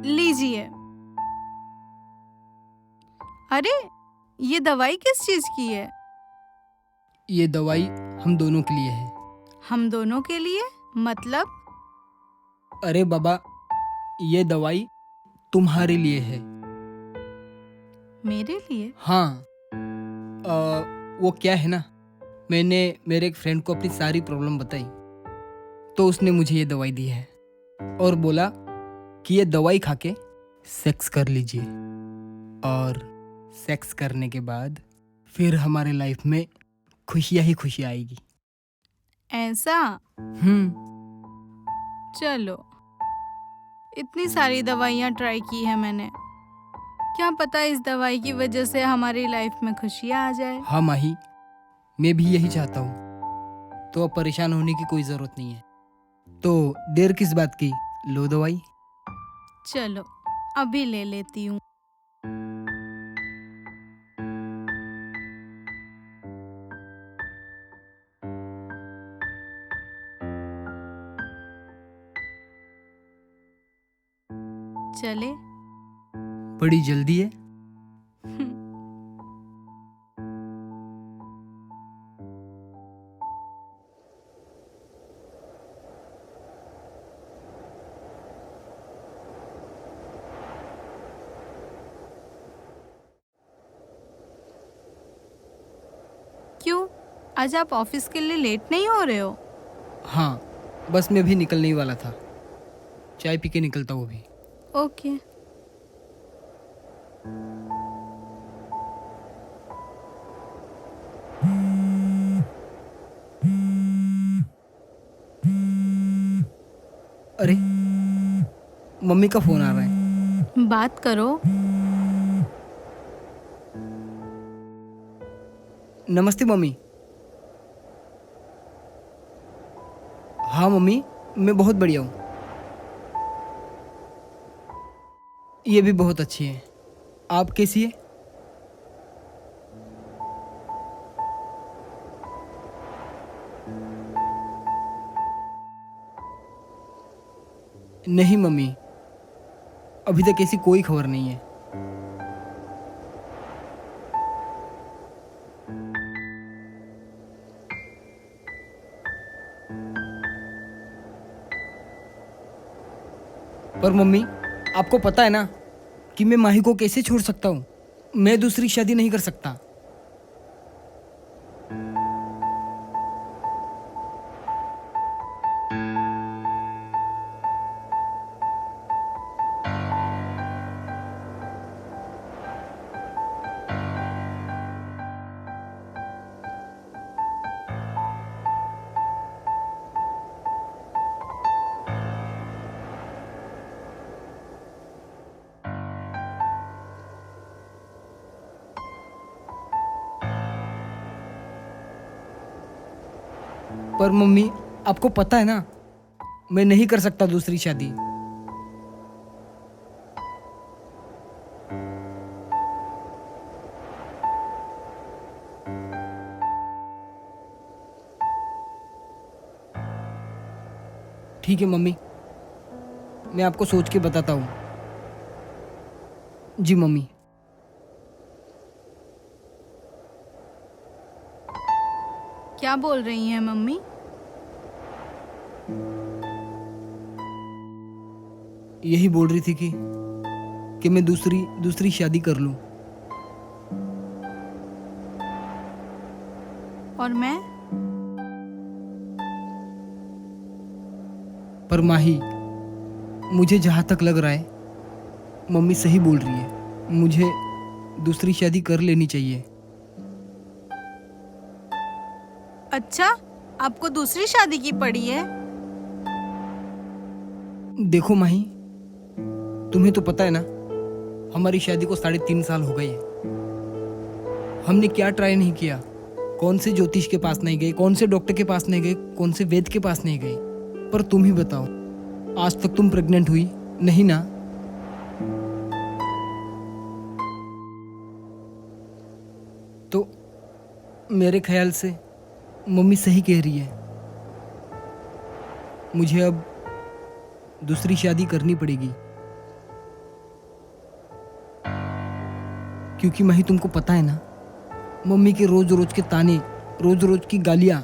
लीजिए। अरे, ये दवाई किस चीज की है? ये दवाई हम दोनों के लिए है। हम दोनों के लिए? मतलब? अरे बाबा, ये दवाई तुम्हारे लिए है। मेरे लिए? हाँ। वो क्या है ना, मैंने मेरे एक फ्रेंड को अपनी सारी प्रॉब्लम बताई, तो उसने मुझे ये दवाई दी है और बोला कि ये दवाई खा के सेक्स कर लीजिए, और सेक्स करने के बाद फिर हमारे लाइफ में खुशियाँ ही खुशियाँ आएगी। ऐसा? चलो, इतनी सारी दवाइयाँ ट्राई की है मैंने, क्या पता इस दवाई की वजह से हमारी लाइफ में खुशियाँ आ जाए। हाँ माही, मैं भी यही चाहता हूँ, तो अब परेशान होने की कोई ज़रूरत नहीं है। तो देर किस बात की, लो दवाई। चलो, अभी ले लेती हूँ। चले? बड़ी जल्दी है। क्यों, आज आप ऑफिस के लिए लेट नहीं हो रहे हो? हाँ, बस मैं भी निकलने ही वाला था, चाय पी के निकलता हूँ अभी। ओके। अरे, मम्मी का फोन आ रहा है। बात करो। नमस्ते मम्मी। हाँ मम्मी, मैं बहुत बढ़िया हूँ। ये भी बहुत अच्छी है। आप कैसी है? नहीं मम्मी, अभी तक ऐसी कोई खबर नहीं है। पर मम्मी, आपको पता है ना कि मैं माही को कैसे छोड़ सकता हूँ? मैं दूसरी शादी नहीं कर सकता। पर मम्मी, आपको पता है ना, मैं नहीं कर सकता दूसरी शादी। ठीक है मम्मी, मैं आपको सोच के बताता हूँ। जी मम्मी। क्या बोल रही हैं मम्मी? यही बोल रही थी कि मैं दूसरी शादी कर लूं। और मैं? पर माही, मुझे जहां तक लग रहा है, मम्मी सही बोल रही है। मुझे दूसरी शादी कर लेनी चाहिए। अच्छा, आपको दूसरी शादी की पड़ी है? देखो माही, तुम्हें तो पता है ना, हमारी शादी को 3.5 साल हो गए हैं। हमने क्या ट्राई नहीं किया, कौन से ज्योतिष के पास नहीं गए, कौन से डॉक्टर के पास नहीं गए, कौन से वेद के पास नहीं गए। पर तुम ही बताओ, आज तक तुम प्रेग्नेंट हुई नहीं ना? तो मेरे ख्याल से मम्मी सही कह रही है, मुझे अब दूसरी शादी करनी पड़ेगी। क्योंकि माही तुमको पता है ना, मम्मी के रोज रोज के ताने, रोज रोज की गालियां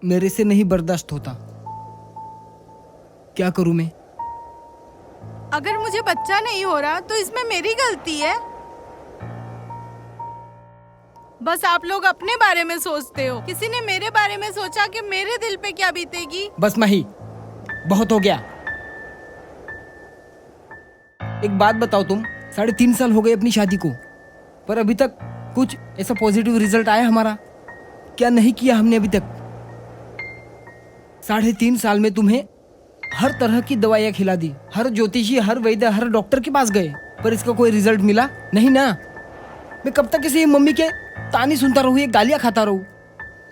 मेरे से नहीं बर्दाश्त होता। क्या करूं मैं? अगर मुझे बच्चा नहीं हो रहा तो इसमें मेरी गलती है। बस आप लोग अपने बारे में सोचते हो। किसी ने मेरे बारे में सोचा कि मेरे दिल पे क्या बीतेगी? बस माही, बहुत हो गया। एक बात बताओ, तुम 3.5 साल हो गए अपनी शादी को, पर अभी तक कुछ ऐसा पॉजिटिव रिजल्ट आया हमारा? क्या नहीं किया हमने अभी तक? 3.5 साल में तुम्हें हर तरह की दवाइयाँ खिला दी, हर ज्योतिषी, हर वैद्य, हर डॉक्टर के पास गए, पर इसका कोई रिजल्ट मिला नहीं ना। मैं कब तक इसे मम्मी के ताने सुनता रहूँ, ये गालियाँ खाता रहूँ?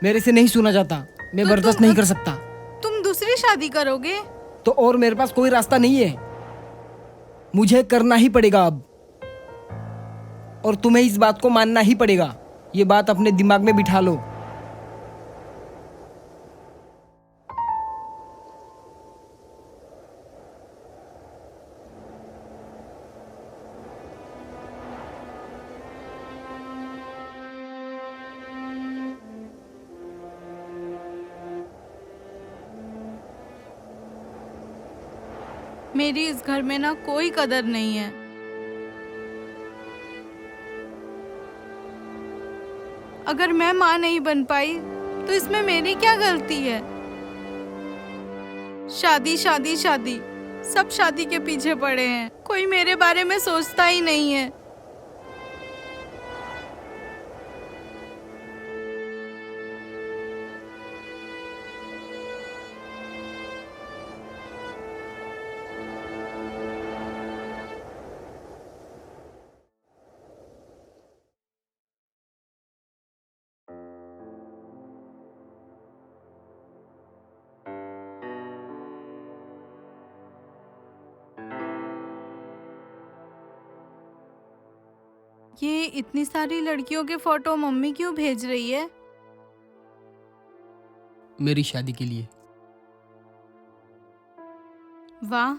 मेरे से नहीं सुना जाता, मैं तो बर्दाश्त नहीं कर सकता। तुम दूसरी शादी करोगे? तो और मेरे पास कोई रास्ता नहीं है, मुझे करना ही पड़ेगा अब। और तुम्हें इस बात को मानना ही पड़ेगा। ये बात अपने दिमाग में बिठा लो। मेरी इस घर में ना कोई कदर नहीं है। अगर मैं माँ नहीं बन पाई तो इसमें मेरी क्या गलती है? शादी शादी शादी, सब शादी के पीछे पड़े हैं, कोई मेरे बारे में सोचता ही नहीं है। ये इतनी सारी लड़कियों के फोटो मम्मी क्यों भेज रही है? मेरी शादी के लिए। वाह,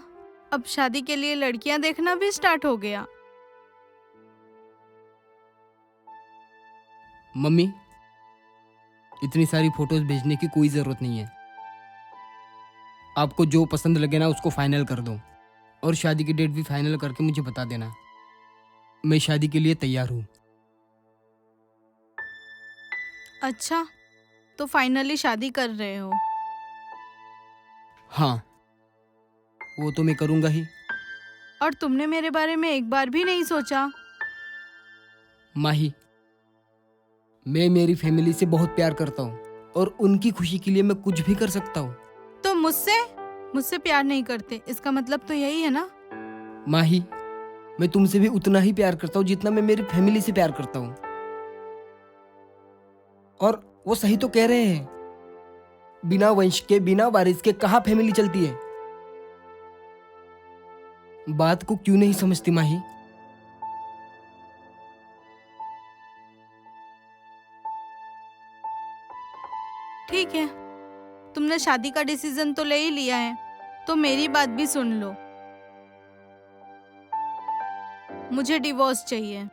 अब शादी के लिए लड़कियां देखना भी स्टार्ट हो गया। मम्मी, इतनी सारी फोटोज भेजने की कोई जरूरत नहीं है। आपको जो पसंद लगे ना उसको फाइनल कर दो, और शादी की डेट भी फाइनल करके मुझे बता देना। मैं शादी के लिए तैयार हूँ। अच्छा, तो फाइनली शादी कर रहे हो? हाँ, वो तो मैं करूँगा ही। और तुमने मेरे बारे में एक बार भी नहीं सोचा? माही, मैं मेरी फैमिली से बहुत प्यार करता हूँ, और उनकी खुशी के लिए मैं कुछ भी कर सकता हूँ। तो मुझसे प्यार नहीं करते, इसका मतलब तो यही है ना? माही, मैं तुमसे भी उतना ही प्यार करता हूँ जितना मैं मेरी फैमिली से प्यार करता हूँ। और वो सही तो कह रहे हैं, बिना वंश के, बिना वारिस के कहाँ फैमिली चलती है। बात को क्यों नहीं समझती माही? ठीक है, तुमने शादी का डिसीजन तो ले ही लिया है, तो मेरी बात भी सुन लो। मुझे डिवोर्स चाहिए,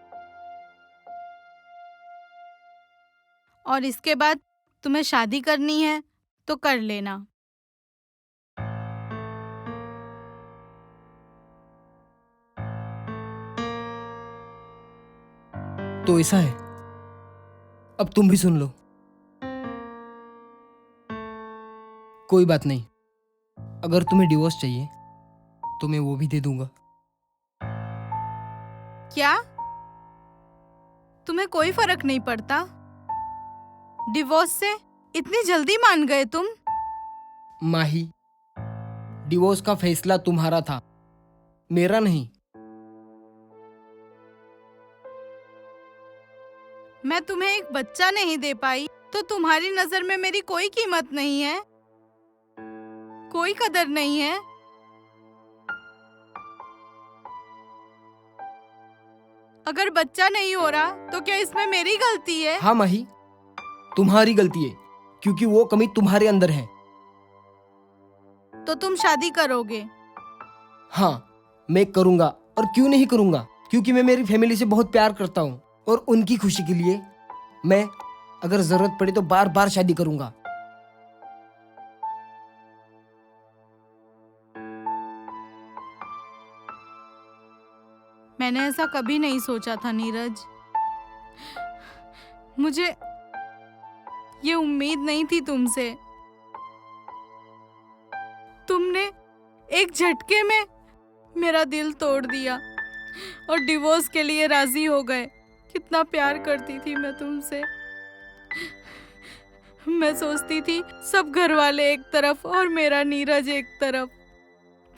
और इसके बाद तुम्हें शादी करनी है तो कर लेना। तो ऐसा है, अब तुम भी सुन लो। कोई बात नहीं, अगर तुम्हें डिवोर्स चाहिए तो मैं वो भी दे दूंगा। क्या तुम्हें कोई फर्क नहीं पड़ता? डिवोर्स से इतनी जल्दी मान गए तुम? माही, डिवोर्स का फैसला तुम्हारा था, मेरा नहीं। मैं तुम्हें एक बच्चा नहीं दे पाई तो तुम्हारी नजर में मेरी कोई कीमत नहीं है, कोई कदर नहीं है? अगर बच्चा नहीं हो रहा तो क्या इसमें मेरी गलती है? हाँ माही, तुम्हारी गलती है, क्योंकि वो कमी तुम्हारे अंदर है। तो तुम शादी करोगे? हाँ, मैं करूंगा। और क्यों नहीं करूंगा? क्योंकि मैं मेरी फैमिली से बहुत प्यार करता हूँ। और उनकी खुशी के लिए मैं अगर जरूरत पड़ी तो बार बार शादी करूंगा। मैंने ऐसा कभी नहीं सोचा था नीरज। मुझे ये उम्मीद नहीं थी तुमसे। तुमने एक झटके में मेरा दिल तोड़ दिया और डिवोर्स के लिए राजी हो गए। कितना प्यार करती थी मैं तुमसे। मैं सोचती थी सब घर वाले एक तरफ और मेरा नीरज एक तरफ,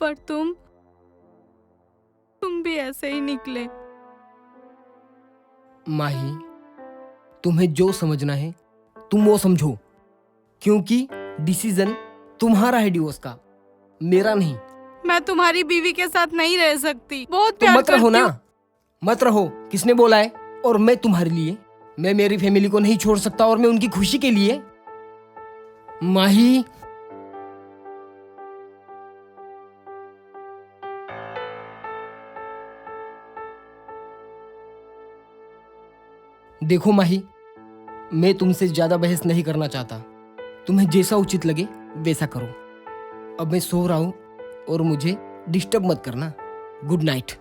पर तुम भी ऐसे ही निकले। माही, तुम्हें जो समझना है तुम वो समझो, क्योंकि डिसीजन तुम्हारा है डिवोर्स का, मेरा नहीं। मैं तुम्हारी बीवी के साथ नहीं रह सकती। बहुत तो प्यार मत रहो करती ना, हूँ। मत रहो। किसने बोला है? और मैं तुम्हारे लिए, मैं मेरी फैमिली को नहीं छोड़ सकता, और मैं उनकी खुशी के लिए। माही, देखो माही, मैं तुमसे ज्यादा बहस नहीं करना चाहता। तुम्हें जैसा उचित लगे वैसा करो। अब मैं सो रहा हूं और मुझे डिस्टर्ब मत करना। Good night.